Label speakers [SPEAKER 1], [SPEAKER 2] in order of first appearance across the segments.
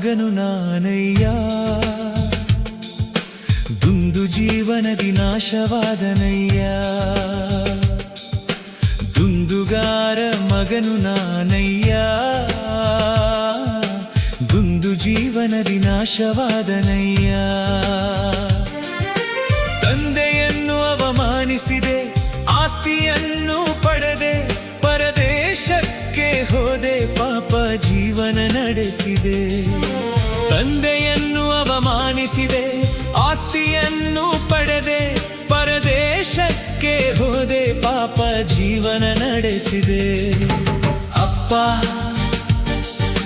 [SPEAKER 1] ಮಗನು ನಾನಯ್ಯ. ದುಂದು ಜೀವನದಿ ನಾಶವಾದನಯ್ಯ. ದುಂದುಗಾರ ಮಗನು ನಾನಯ್ಯ. ದುಂದು ಜೀವನದಿ ನಾಶವಾದನಯ್ಯ. ತಂದೆಯನ್ನು ಅವಮಾನಿಸಿದೆ, ಆಸ್ತಿಯನ್ನು ಪಡೆದೆ, ಪರದೇಶಕ್ಕೆ ಹೋದೆ, ಪಾಪ ಜೀವನ ನಡೆಸಿದೆ. ತಂದೆಯನ್ನು ಅವಮಾನಿಸಿದೆ, ಆಸ್ತಿಯನ್ನು ಪಡೆದೆ, ಪರದೇಶಕ್ಕೆ ಹೋದೆ, ಪಾಪ ಜೀವನ ನಡೆಸಿದೆ. ಅಪ್ಪ,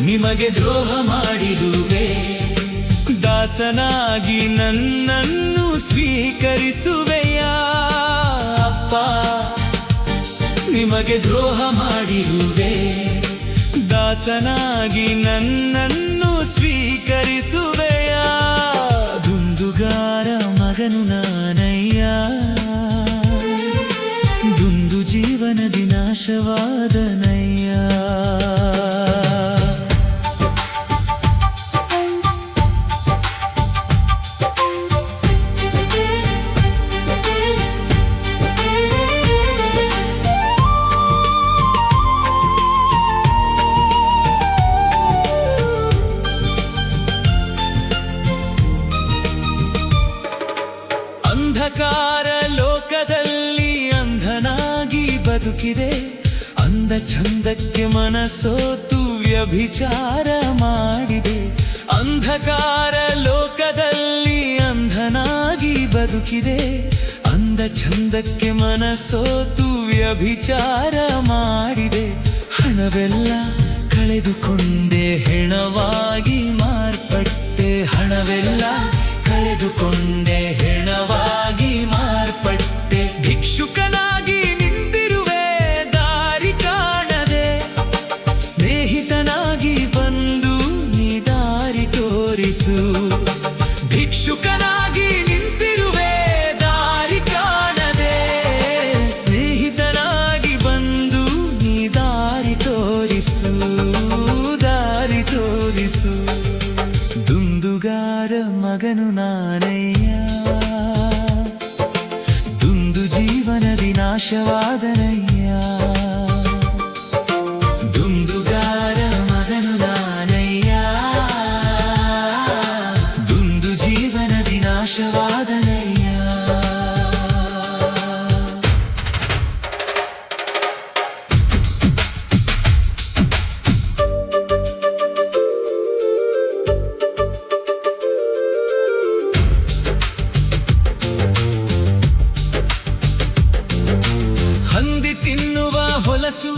[SPEAKER 1] ನಿಮಗೆ ದ್ರೋಹ ಮಾಡಿರುವೆ, ದಾಸನಾಗಿ ನನ್ನನ್ನು ಸ್ವೀಕರಿಸುವೆಯಾ? ಅಪ್ಪ, ನಿಮಗೆ ದ್ರೋಹ ಮಾಡಿರುವೆ, ದಾಸನಾಗಿ ನನ್ನನ್ನು ಸ್ವೀಕರಿಸುವೆಯಾ? ದುಂದುಗಾರ ಮಗನು ನಾನಯ್ಯ. ದುಂದು ಜೀವನದಿ ನಾಶವಾದನಯ್ಯ. ಅಂಧಕಾರ ಲೋಕದಲ್ಲಿ ಅಂಧನಾಗಿ ಬದುಕಿದೆ, ಅಂದ ಚಂದಕ್ಕೆ ಮನಸೋತು ವ್ಯಭಿಚಾರ ಮಾಡಿದೆ. ಅಂಧಕಾರ ಲೋಕದಲ್ಲಿ ಅಂಧನಾಗಿ ಬದುಕಿದೆ, ಅಂದ ಚಂದಕ್ಕೆ ಮನಸೋತು ವ್ಯಭಿಚಾರ ಮಾಡಿದೆ. ಹಣವೆಲ್ಲ ಕಳೆದುಕೊಂಡೆ, ಹೆಣವಾಗಿ ಮಾರ್ಪಟ್ಟೆ. ಹಣವೆಲ್ಲ ಕಳೆದುಕೊಂಡೆ, ಹೆಣವಾಗಿ ಮಾರ್ಪಟ್ಟೆ. ಭಿಕ್ಷುಕನಾಗಿ ನಿಂತಿರುವೆ, ದಾರಿ ಕಾಣದೆ. ಸ್ನೇಹಿತನಾಗಿ ಬಂದು ನೀ ದಾರಿ ತೋರಿಸು. ಭಿಕ್ಷುಕನಾಗಿ ನಿಂತಿರುವೆ, ದಾರಿ ಕಾಣದೆ. ಸ್ನೇಹಿತನಾಗಿ ಬಂದು ನೀ ದಾರಿ ತೋರಿಸು, ದಾರಿ ತೋರಿಸು. ದುಂದುಗಾರ ಮಗನು ನಾನಯ್ಯ. ದುಂದು ಜೀವನದಿ ನಾಶವಾದನಯ್ಯ. ದುಂದುಗಾರ ಮಗನು ನಾನಯ್ಯ. ದುಂದು ಜೀವನದಿ ನಾಶವಾದನಯ್ಯ. ಹಂದಿ ತಿನ್ನುವ ಹೊಲಸು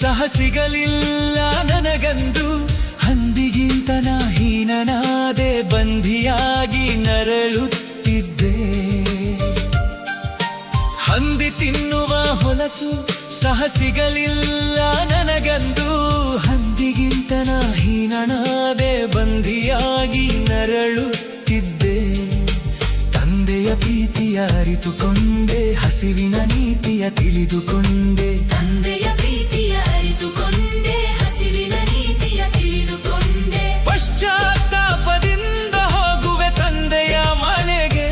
[SPEAKER 1] ಸಹ ಸಿಗಲಿಲ್ಲ ನನಗಂದು. ಹಂದಿಗಿಂತ ನಾ ಹೀನನಾದೆ, ಬಂಧಿಯಾಗಿ ನರಳುತ್ತಿದ್ದೆ. ಹಂದಿ ತಿನ್ನುವ ಹೊಲಸು ಸಹ ಸಿಗಲಿಲ್ಲ ನನಗಂದು. ಹಂದಿಗಿಂತ ನಾ ಹೀನನಾದೆ, ಬಂಧಿಯಾಗಿ ನರಳುತ್ತಿದ್ದೆ. ತಂದೆಯ ಪ್ರೀತಿಯ ಅರಿತುಕೊಂಡೆ, ಹಸಿವಿನ ನೀತಿಯ ತಿಳಿದುಕೊಂಡೆ.
[SPEAKER 2] ತಂದೆಯ ಪ್ರೀತಿಯ ಅರಿತುಕೊಂಡೆ, ಹಸಿವಿನ ನೀತಿಯ ತಿಳಿದುಕೊಂಡೆ.
[SPEAKER 1] ಪಶ್ಚಾತ್ತಾಪದಿಂದ ಹೋಗುವೆ ತಂದೆಯ ಮನೆಗೆ,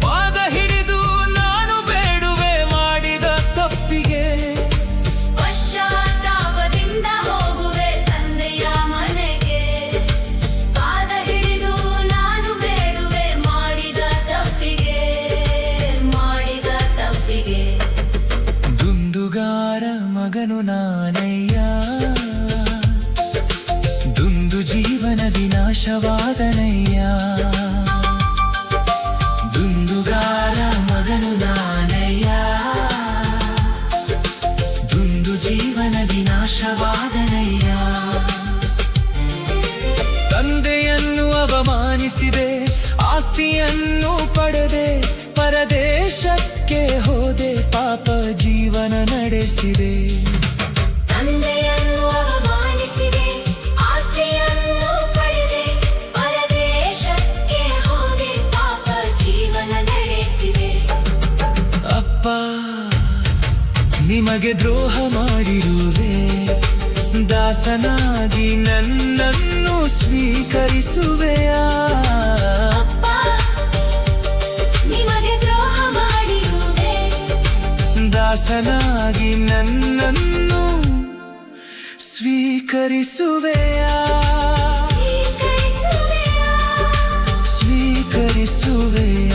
[SPEAKER 1] ಪಾದ ಹಿಡಿದು ನಾನು ಬೇಡುವೆ ಮಾಡಿದ ತಪ್ಪಿಗೆ.
[SPEAKER 2] ಪಶ್ಚಾತ್ತಾಪದಿಂದ ಹೋಗುವೆ ತಂದೆಯ ಮನೆಗೆ, ಪಾದ ಹಿಡಿದು ನಾನು ಬೇಡುವೆ ಮಾಡಿದ ತಪ್ಪಿಗೆ, ಮಾಡಿದ ತಪ್ಪಿಗೆ.
[SPEAKER 1] ದುಂದುಗಾರ ಮಗನು ನಾನಯ್ಯ. ದುಂದು ಜೀವನದಿ ನಾಶವಾದನಯ್ಯ. ದುಂದುಗಾರ ಮಗನು ನಾನಯ್ಯ. ದುಂದು ಜೀವನದಿ ನಾಶವಾದನಯ್ಯ. ತಂದೆಯನ್ನು ಅವಮಾನಿಸಿದೆ, ಆಸ್ತಿಯನ್ನು ಪಡೆದೆ, ಪರದೇಶಕ್ಕೆ ಹೋದೆ, ಪಾಪ ಜೀವನ ನಡೆಸಿದೆ.
[SPEAKER 2] ತಂದೆಯನ್ನು ಅವಮಾನಿಸಿದೆ, ಆಸ್ತಿಯನ್ನು ಪಡೆದೆ, ಪರದೇಶಕ್ಕೆ ಹೋದೆ, ಪಾಪ ಜೀವನ ನಡೆಸಿದೆ.
[SPEAKER 1] ಅಪ್ಪ, ನಿಮಗೆ ದ್ರೋಹ ಮಾಡಿರುವೆ, ದಾಸನಾಗಿ ನನ್ನನ್ನು ಸ್ವೀಕರಿಸುವೆಯಾ?
[SPEAKER 2] ಅಪ್ಪ, ನಿಮಗೆ ದ್ರೋಹ ಮಾಡಿರುವೆ.
[SPEAKER 1] ದಾಸನಾಗಿ ನನ್ನನ್ನು ಸ್ವೀಕರಿಸುವೆಯಾ?
[SPEAKER 2] ಸ್ವೀಕರಿಸುವೆಯಾ?
[SPEAKER 1] ಸ್ವೀಕರಿಸುವೆಯಾ?